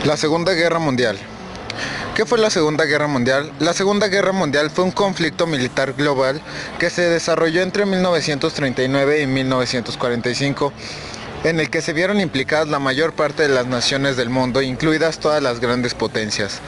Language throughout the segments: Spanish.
La Segunda Guerra Mundial. ¿Qué fue la Segunda Guerra Mundial? La Segunda Guerra Mundial fue un conflicto militar global que se desarrolló entre 1939 y 1945, en el que se vieron implicadas la mayor parte de las naciones del mundo, incluidas todas las grandes potencias.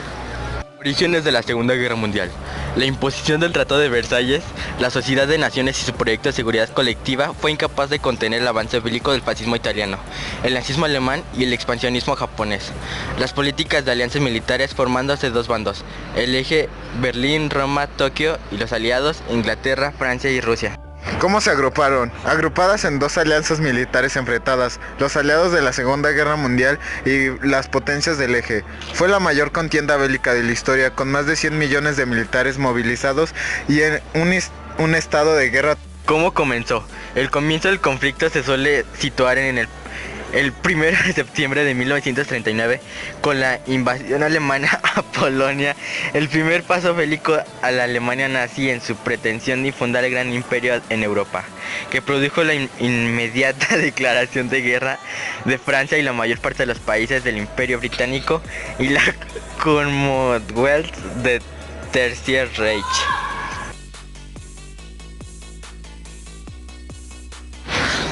Orígenes de la Segunda Guerra Mundial. La imposición del Tratado de Versalles, la Sociedad de Naciones y su proyecto de seguridad colectiva fue incapaz de contener el avance bélico del fascismo italiano, el nazismo alemán y el expansionismo japonés. Las políticas de alianzas militares formándose dos bandos, el eje Berlín, Roma, Tokio y los aliados Inglaterra, Francia y Rusia. ¿Cómo se agruparon? Agrupadas en dos alianzas militares enfrentadas, los aliados de la Segunda Guerra Mundial y las potencias del eje. Fue la mayor contienda bélica de la historia, con más de 100 millones de militares movilizados y en un estado de guerra. ¿Cómo comenzó? El comienzo del conflicto se suele situar en el 1 de septiembre de 1939 con la invasión alemana a Polonia, el primer paso bélico a la Alemania nazi en su pretensión de fundar el gran imperio en Europa, que produjo la inmediata declaración de guerra de Francia y la mayor parte de los países del Imperio Británico y la Commonwealth del Tercer Reich.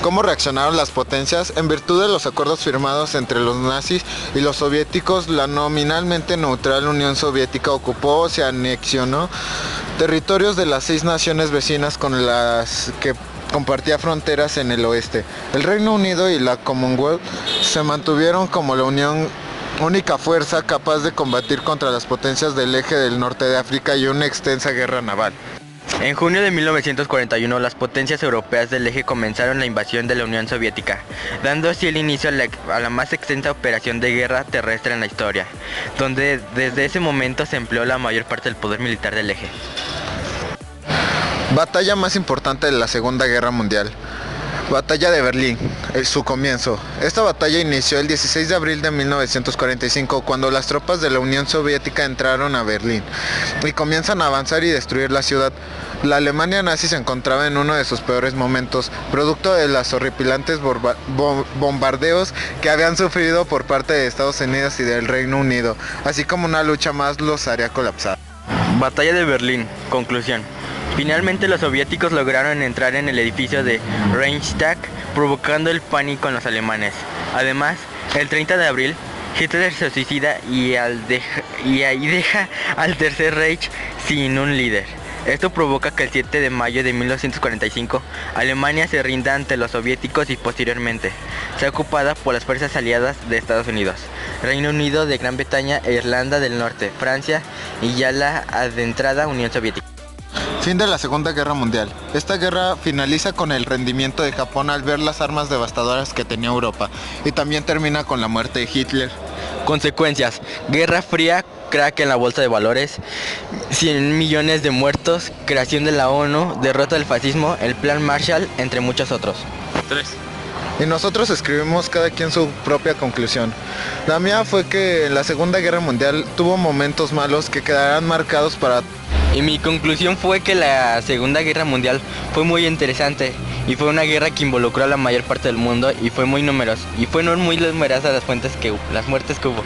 ¿Cómo reaccionaron las potencias? En virtud de los acuerdos firmados entre los nazis y los soviéticos, la nominalmente neutral Unión Soviética ocupó o se anexionó territorios de las 6 naciones vecinas con las que compartía fronteras en el oeste. El Reino Unido y la Commonwealth se mantuvieron como la única fuerza capaz de combatir contra las potencias del eje del norte de África y una extensa guerra naval. En junio de 1941, las potencias europeas del eje comenzaron la invasión de la Unión Soviética, dando así el inicio a la más extensa operación de guerra terrestre en la historia, donde desde ese momento se empleó la mayor parte del poder militar del eje. Batalla más importante de la Segunda Guerra Mundial. Batalla de Berlín, su comienzo. Esta batalla inició el 16 de abril de 1945, cuando las tropas de la Unión Soviética entraron a Berlín y comienzan a avanzar y destruir la ciudad. La Alemania nazi se encontraba en uno de sus peores momentos, producto de los horripilantes bombardeos que habían sufrido por parte de Estados Unidos y del Reino Unido, así como una lucha más los haría colapsar. Batalla de Berlín, conclusión. Finalmente los soviéticos lograron entrar en el edificio de Reichstag, provocando el pánico en los alemanes. Además, el 30 de abril, Hitler se suicida y ahí deja al Tercer Reich sin un líder. Esto provoca que el 7 de mayo de 1945, Alemania se rinda ante los soviéticos y posteriormente sea ocupada por las fuerzas aliadas de Estados Unidos, Reino Unido, de Gran Bretaña e Irlanda del Norte, Francia y ya la adentrada Unión Soviética. Fin de la Segunda Guerra Mundial. Esta guerra finaliza con el rendimiento de Japón al ver las armas devastadoras que tenía Europa, y también termina con la muerte de Hitler. Consecuencias: Guerra Fría, crack en la bolsa de valores, 100 millones de muertos, creación de la ONU, derrota del fascismo, el Plan Marshall, entre muchos otros. 3. Y nosotros escribimos cada quien su propia conclusión. La mía fue que la Segunda Guerra Mundial tuvo momentos malos que quedarán marcados para... Y mi conclusión fue que la Segunda Guerra Mundial fue muy interesante y fue una guerra que involucró a la mayor parte del mundo y fue muy numerosa las muertes que hubo.